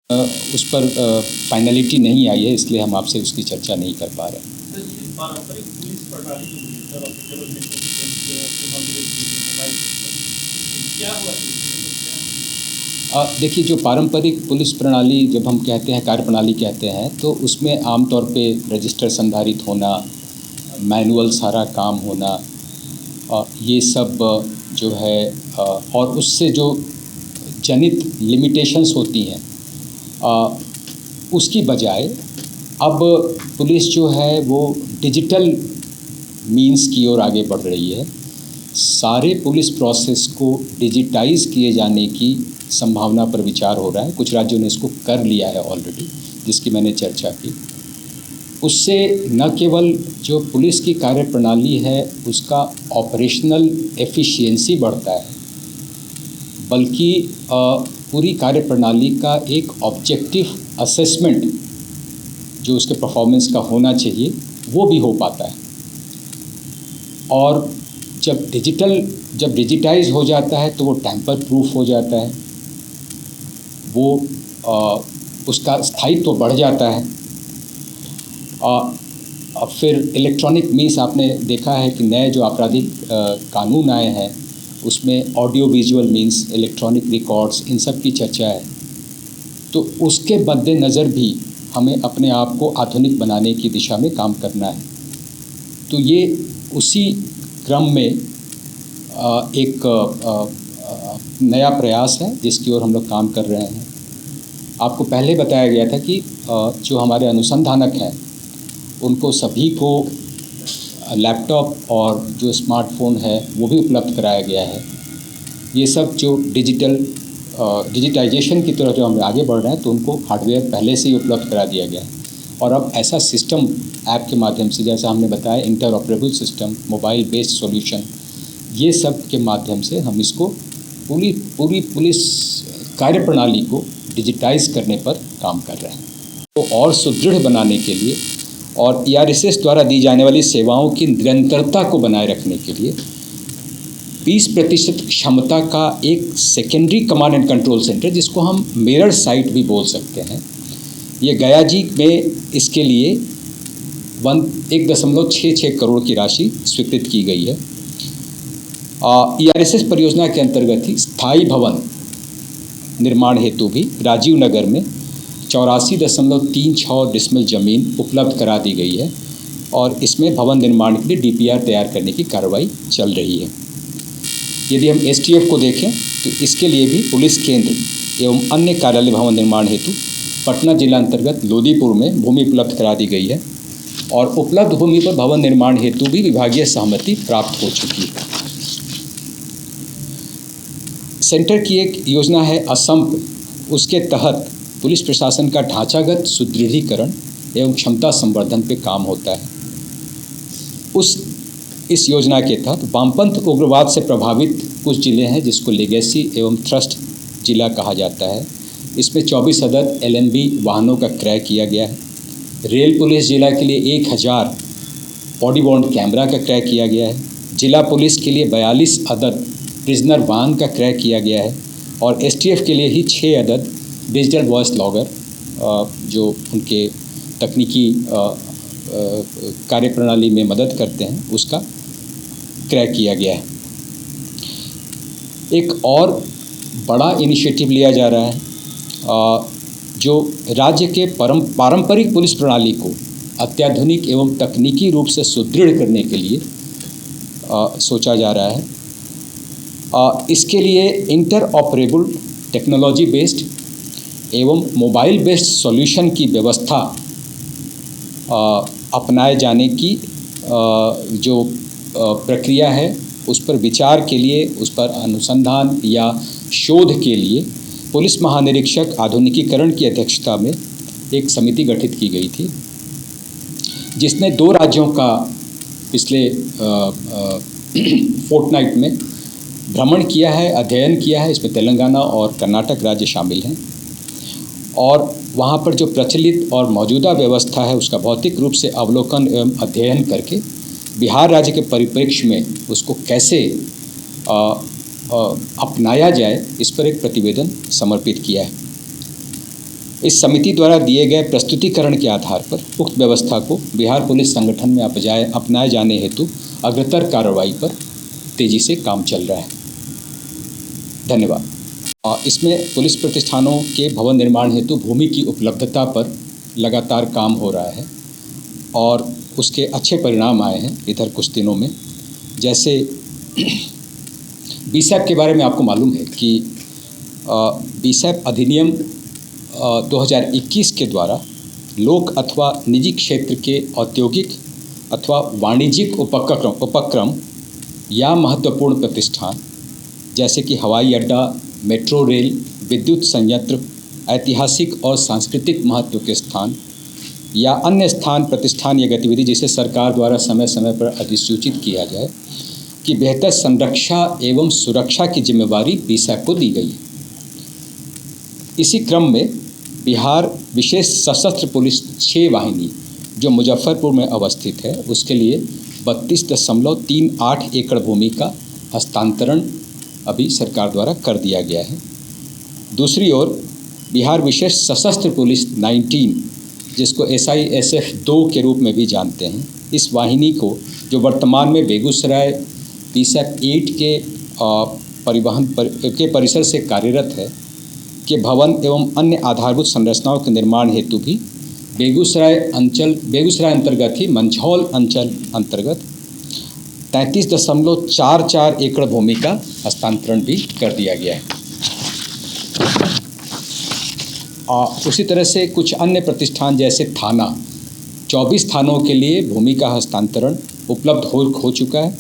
उस पर फाइनलिटी नहीं आई है, इसलिए हम आपसे उसकी चर्चा नहीं कर पा रहे हैं। सर, ये पारंपरिक पुलिस प्रणाली जो है सर, अब केवल क्या हुआ? देखिए, जो पारंपरिक पुलिस प्रणाली जब हम कहते हैं, कार्यप्रणाली कहते हैं, तो उसमें आमतौर पे रजिस्टर संधारित होना, मैनुअल सारा काम होना, ये सब जो है, और उससे जो जनित लिमिटेशंस होती हैं, उसकी बजाय अब पुलिस जो है वो डिजिटल मीन्स की ओर आगे बढ़ रही है। सारे पुलिस प्रोसेस को डिजिटाइज किए जाने की संभावना पर विचार हो रहा है। कुछ राज्यों ने इसको कर लिया है ऑलरेडी, जिसकी मैंने चर्चा की। उससे न केवल जो पुलिस की कार्यप्रणाली है उसका ऑपरेशनल एफिशिएंसी बढ़ता है, बल्कि पूरी कार्यप्रणाली का एक ऑब्जेक्टिव असेसमेंट जो उसके परफॉर्मेंस का होना चाहिए वो भी हो पाता है। और जब डिजिटाइज हो जाता है तो वो टैम्पर प्रूफ हो जाता है, वो उसका स्थायित्व तो बढ़ जाता है। अब फिर इलेक्ट्रॉनिक मीन्स, आपने देखा है कि नए जो आपराधिक कानून आए हैं उसमें audio visual means, electronic records, इन सब की चर्चा है। तो उसके मद्देनज़र भी हमें अपने आप को आधुनिक बनाने की दिशा में काम करना है। तो ये उसी क्रम में एक नया प्रयास है जिसकी ओर हम लोग काम कर रहे हैं। आपको पहले बताया गया था कि जो हमारे अनुसंधानक हैं उनको सभी को लैपटॉप और जो स्मार्टफ़ोन है वो भी उपलब्ध कराया गया है। ये सब जो डिजिटाइजेशन की तरफ जो हम आगे बढ़ रहे हैं तो उनको हार्डवेयर पहले से ही उपलब्ध करा दिया गया है। और अब ऐसा सिस्टम ऐप के माध्यम से, जैसा हमने बताया, interoperable system, mobile based solution, ये सब के माध्यम से हम इसको पूरी पुलिस कार्यप्रणाली को डिजिटाइज करने पर काम कर रहे हैं। तो और सुदृढ़ बनाने के लिए और ERSS द्वारा दी जाने वाली सेवाओं की निरंतरता को बनाए रखने के लिए 20% क्षमता का एक secondary command and control centre, जिसको हम मिरर साइट भी बोल सकते हैं, ये गया जी में इसके लिए 1.66 करोड़ की राशि स्वीकृत की गई है। ERSS परियोजना के अंतर्गत ही स्थायी भवन निर्माण हेतु भी राजीव नगर में 84.36 डिसमिल ज़मीन उपलब्ध करा दी गई है और इसमें भवन निर्माण के लिए DPR तैयार करने की कार्रवाई चल रही है। यदि हम STF को देखें तो इसके लिए भी पुलिस केंद्र एवं अन्य कार्यालय भवन निर्माण हेतु पटना जिला अंतर्गत लोदीपुर में भूमि उपलब्ध करा दी गई है और उपलब्ध भूमि पर भवन निर्माण हेतु भी विभागीय सहमति प्राप्त हो चुकी है। सेंटर की एक योजना है असंप, उसके तहत पुलिस प्रशासन का ढांचागत सुदृढ़ीकरण एवं क्षमता संवर्धन पे काम होता है। इस योजना के तहत वामपंथ उग्रवाद से प्रभावित कुछ जिले हैं जिसको लेगेसी एवं थ्रस्ट जिला कहा जाता है। इसमें 24 अदद LMB वाहनों का क्रय किया गया है। रेल पुलिस जिला के लिए 1000 बॉडी वॉर्न कैमरा का क्रय किया गया है। जिला पुलिस के लिए 42 अदद प्रिजनर वाहन का क्रय किया गया है और STF के लिए ही 6 अदद डिजिटल वॉइस लॉगर, जो उनके तकनीकी कार्यप्रणाली में मदद करते हैं, उसका क्रय किया गया है। एक और बड़ा इनिशिएटिव लिया जा रहा है जो राज्य के पारंपरिक पुलिस प्रणाली को अत्याधुनिक एवं तकनीकी रूप से सुदृढ़ करने के लिए सोचा जा रहा है। इसके लिए इंटरऑपरेबल टेक्नोलॉजी बेस्ड एवं मोबाइल बेस्ड सॉल्यूशन की व्यवस्था अपनाए जाने की जो प्रक्रिया है उस पर विचार के लिए, उस पर अनुसंधान या शोध के लिए पुलिस महानिरीक्षक आधुनिकीकरण की अध्यक्षता में एक समिति गठित की गई थी, जिसने 2 राज्यों का पिछले फोर्टनाइट में भ्रमण किया है, अध्ययन किया है। इसमें तेलंगाना और कर्नाटक राज्य शामिल हैं और वहाँ पर जो प्रचलित और मौजूदा व्यवस्था है उसका भौतिक रूप से अवलोकन एवं अध्ययन करके बिहार राज्य के परिप्रेक्ष्य में उसको कैसे अपनाया जाए, इस पर एक प्रतिवेदन समर्पित किया है। इस समिति द्वारा दिए गए प्रस्तुतिकरण के आधार पर उक्त व्यवस्था को बिहार पुलिस संगठन में अपनाए जाने हेतु अग्रतर कार्रवाई पर तेजी से काम चल रहा है। धन्यवाद। इसमें पुलिस प्रतिष्ठानों के भवन निर्माण हेतु भूमि की उपलब्धता पर लगातार काम हो रहा है और उसके अच्छे परिणाम आए हैं इधर कुछ दिनों में। जैसे बीसैप के बारे में आपको मालूम है कि बीसैप अधिनियम 2021 के द्वारा लोक अथवा निजी क्षेत्र के औद्योगिक अथवा वाणिज्यिक उपक्रम या महत्वपूर्ण प्रतिष्ठान जैसे कि हवाई अड्डा, मेट्रो रेल, विद्युत संयंत्र, ऐतिहासिक और सांस्कृतिक महत्व के स्थान या अन्य स्थान, प्रतिष्ठान या गतिविधि जिसे सरकार द्वारा समय समय पर अधिसूचित किया जाए कि बेहतर संरक्षा एवं सुरक्षा की जिम्मेवारी बीसैप को दी गई है। इसी क्रम में बिहार विशेष सशस्त्र पुलिस 6 वाहिनी जो मुजफ्फरपुर में अवस्थित है उसके लिए 32.38 एकड़ भूमि का हस्तांतरण अभी सरकार द्वारा कर दिया गया है। दूसरी ओर बिहार विशेष सशस्त्र पुलिस 19 जिसको SISF 2 के रूप में भी जानते हैं, इस वाहिनी को जो वर्तमान में बेगूसराय बीसैप 8 के के परिसर से कार्यरत है, के भवन एवं अन्य आधारभूत संरचनाओं के निर्माण हेतु भी बेगूसराय अंतर्गत ही मंझौल अंचल अंतर्गत 33.44 एकड़ भूमि का हस्तांतरण भी कर दिया गया है। उसी तरह से कुछ अन्य प्रतिष्ठान जैसे थाना 24 थानों के लिए भूमि का हस्तांतरण उपलब्ध हो चुका है।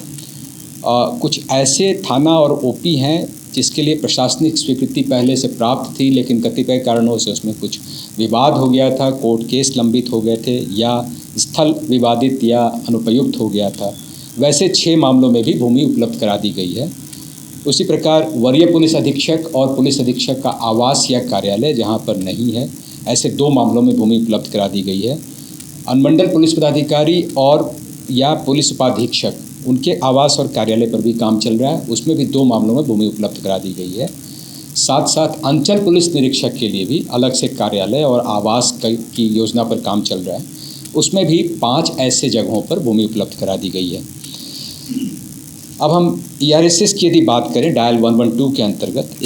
कुछ ऐसे थाना और OP हैं जिसके लिए प्रशासनिक स्वीकृति पहले से प्राप्त थी, लेकिन कतिपय कारणों से उसमें कुछ विवाद हो गया था, कोर्ट केस लंबित हो गए थे या स्थल विवादित या अनुपयुक्त हो गया था। वैसे 6 मामलों में भी भूमि उपलब्ध करा दी गई है। उसी प्रकार वरीय पुलिस अधीक्षक और पुलिस अधीक्षक का आवास या कार्यालय जहां पर नहीं है, ऐसे 2 मामलों में भूमि उपलब्ध करा दी गई है। अनुमंडल पुलिस पदाधिकारी और या पुलिस उपाधीक्षक उनके आवास और कार्यालय पर भी काम चल रहा है, उसमें भी 2 मामलों में भूमि उपलब्ध करा दी गई है। साथ साथ अंचल पुलिस निरीक्षक के लिए भी अलग से कार्यालय और आवास की योजना पर काम चल रहा है, उसमें भी 5 ऐसे जगहों पर भूमि उपलब्ध करा दी गई है। अब हम ERSS की यदि बात करें डायल 112 के अंतर्गत